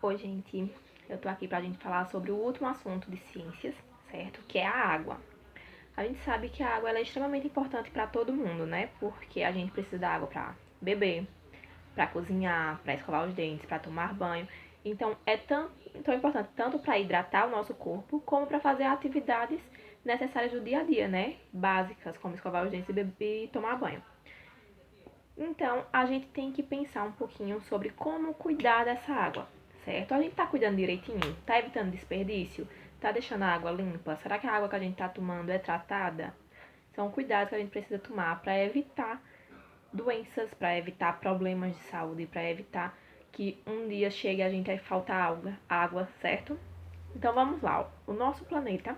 Oi, gente. Eu tô aqui pra gente falar sobre o último assunto de ciências, certo? Que é a água. A gente sabe que a água ela é extremamente importante pra todo mundo, né? Porque a gente precisa da água pra beber, pra cozinhar, pra escovar os dentes, pra tomar banho. Então, é tão importante tanto pra hidratar o nosso corpo, como pra fazer atividades necessárias do dia a dia, né? Básicas, como escovar os dentes e beber e tomar banho. Então, a gente tem que pensar um pouquinho sobre como cuidar dessa água, certo? A gente tá cuidando direitinho? Tá evitando desperdício? Tá deixando a água limpa? Será que a água que a gente tá tomando é tratada? São cuidados que a gente precisa tomar para evitar doenças, para evitar problemas de saúde, para evitar que um dia chegue a gente a faltar água, certo? Então vamos lá. O nosso planeta,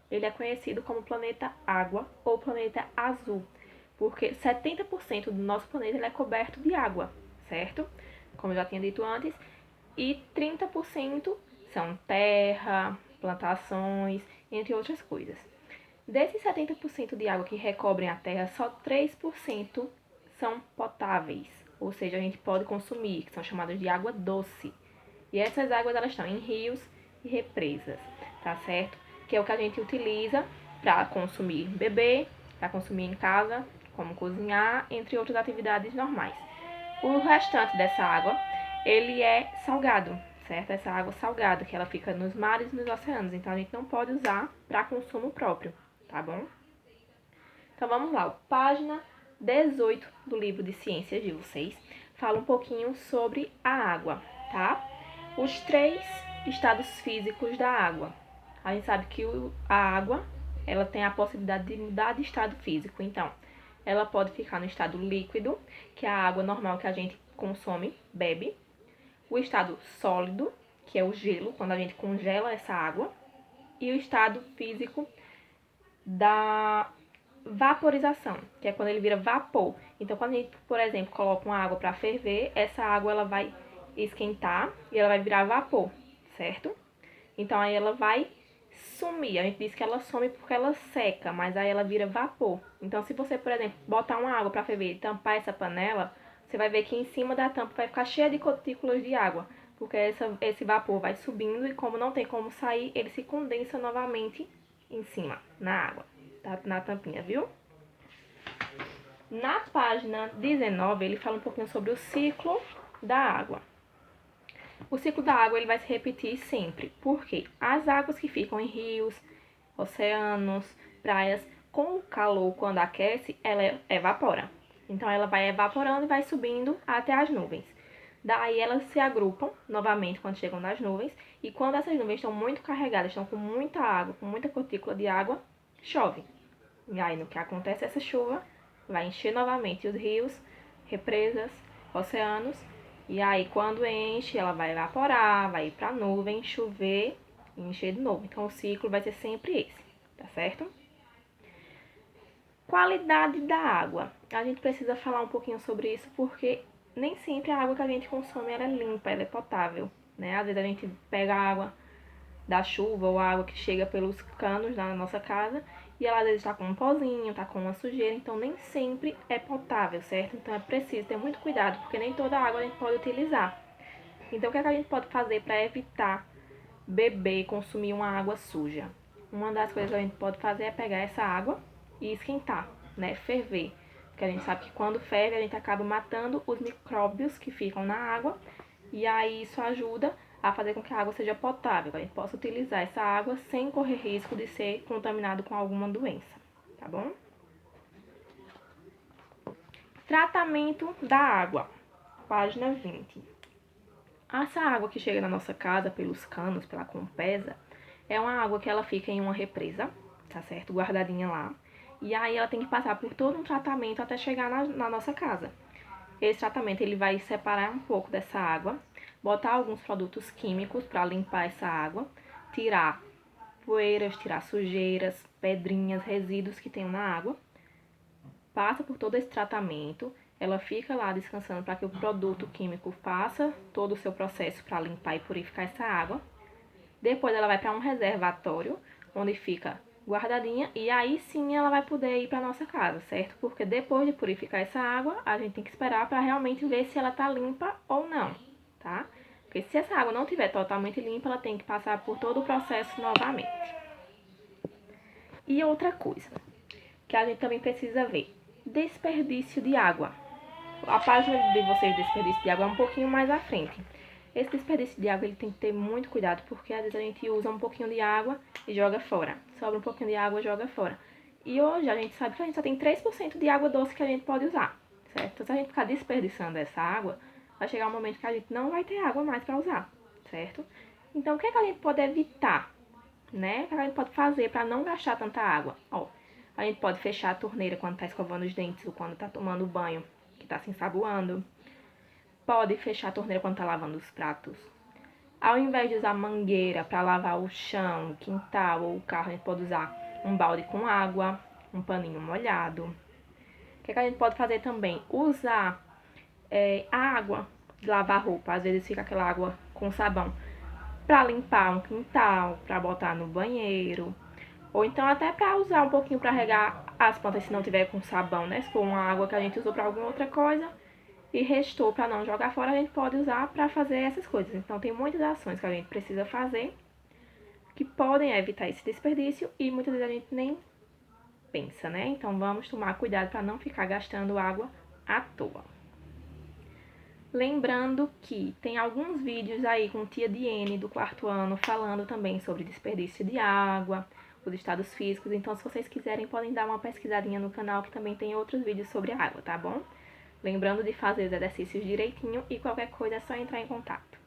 ele é conhecido como planeta água ou planeta azul, porque 70% do nosso planeta ele é coberto de água, certo? Como eu já tinha dito antes, e 30% são terra, plantações, entre outras coisas. Desses 70% de água que recobrem a terra, só 3% são potáveis, ou seja, a gente pode consumir, que são chamadas de água doce. E essas águas elas estão em rios e represas, tá certo? Que é o que a gente utiliza para consumir beber, para consumir em casa, como cozinhar, entre outras atividades normais. O restante dessa água, ele é salgado, certo? Essa água salgada, que ela fica nos mares e nos oceanos, então a gente não pode usar para consumo próprio, tá bom? Então vamos lá, página 18 do livro de ciências de vocês fala um pouquinho sobre a água, tá? Os 3 estados físicos da água. A gente sabe que a água, ela tem a possibilidade de mudar de estado físico. Então, ela pode ficar no estado líquido, que é a água normal que a gente consome, bebe. O estado sólido, que é o gelo, quando a gente congela essa água. E o estado físico da vaporização, que é quando ele vira vapor. Então, quando a gente, por exemplo, coloca uma água para ferver, essa água ela vai esquentar e ela vai virar vapor, certo? Então, aí ela vai sumir. A gente diz que ela some porque ela seca, mas aí ela vira vapor. Então, se você, por exemplo, botar uma água para ferver e tampar essa panela, você vai ver que em cima da tampa vai ficar cheia de gotículas de água, porque esse vapor vai subindo e como não tem como sair, ele se condensa novamente em cima, na água, tá? Na tampinha, viu? Na página 19, ele fala um pouquinho sobre o ciclo da água. O ciclo da água ele vai se repetir sempre, porque as águas que ficam em rios, oceanos, praias, com o calor, quando aquece, ela evapora. Então, ela vai evaporando e vai subindo até as nuvens. Daí, elas se agrupam novamente quando chegam nas nuvens. E quando essas nuvens estão muito carregadas, estão com muita água, com muita gotícula de água, chove. E aí, no que acontece, essa chuva vai encher novamente os rios, represas, oceanos. E aí, quando enche, ela vai evaporar, vai ir para a nuvem, chover e encher de novo. Então, o ciclo vai ser sempre esse, tá certo? Qualidade da água. A gente precisa falar um pouquinho sobre isso porque nem sempre a água que a gente consome ela é limpa, ela é potável, né? Às vezes a gente pega a água da chuva ou a água que chega pelos canos na nossa casa e ela às vezes está com um pozinho, está com uma sujeira, então nem sempre é potável, certo? Então é preciso ter muito cuidado porque nem toda água a gente pode utilizar. Então o que é que a gente pode fazer para evitar beber e consumir uma água suja? Uma das coisas que a gente pode fazer é pegar essa água e esquentar, né? Ferver. Porque a gente sabe que quando ferve a gente acaba matando os micróbios que ficam na água e aí isso ajuda a fazer com que a água seja potável, que a gente possa utilizar essa água sem correr risco de ser contaminado com alguma doença, tá bom? Tratamento da água, página 20. Essa água que chega na nossa casa pelos canos, pela Compesa, é uma água que ela fica em uma represa, tá certo? Guardadinha lá. E aí ela tem que passar por todo um tratamento até chegar na nossa casa. Esse tratamento ele vai separar um pouco dessa água, botar alguns produtos químicos para limpar essa água, tirar poeiras, tirar sujeiras, pedrinhas, resíduos que tem na água. Passa por todo esse tratamento, ela fica lá descansando para que o produto químico faça todo o seu processo para limpar e purificar essa água. Depois ela vai para um reservatório, onde fica guardadinha, e aí sim ela vai poder ir para nossa casa, certo? Porque depois de purificar essa água, a gente tem que esperar para realmente ver se ela tá limpa ou não, tá? Porque se essa água não estiver totalmente limpa, ela tem que passar por todo o processo novamente. E outra coisa que a gente também precisa ver: desperdício de água. A página de vocês de desperdício de água é um pouquinho mais à frente. Esse desperdício de água ele tem que ter muito cuidado, porque às vezes a gente usa um pouquinho de água e joga fora. Sobra um pouquinho de água e joga fora. E hoje a gente sabe que a gente só tem 3% de água doce que a gente pode usar, certo? Então se a gente ficar desperdiçando essa água, vai chegar um momento que a gente não vai ter água mais para usar, certo? Então o que é que a gente pode evitar, né? O que a gente pode fazer para não gastar tanta água? Ó, a gente pode fechar a torneira quando está escovando os dentes ou quando está tomando banho, que está se ensaboando. Pode fechar a torneira quando está lavando os pratos. Ao invés de usar mangueira para lavar o chão, o quintal ou o carro, a gente pode usar um balde com água, um paninho molhado. O que a gente pode fazer também? Usar a água de lavar roupa. Às vezes fica aquela água com sabão para limpar um quintal, para botar no banheiro. Ou então até para usar um pouquinho para regar as plantas se não tiver com sabão, né? Se for uma água que a gente usou para alguma outra coisa e restou para não jogar fora, a gente pode usar para fazer essas coisas. Então tem muitas ações que a gente precisa fazer que podem evitar esse desperdício e muitas vezes a gente nem pensa, né? Então vamos tomar cuidado para não ficar gastando água à toa. Lembrando que tem alguns vídeos aí com tia Diene do 4º ano falando também sobre desperdício de água, os estados físicos. Então, se vocês quiserem, podem dar uma pesquisadinha no canal que também tem outros vídeos sobre água, tá bom? Lembrando de fazer os exercícios direitinho e qualquer coisa é só entrar em contato.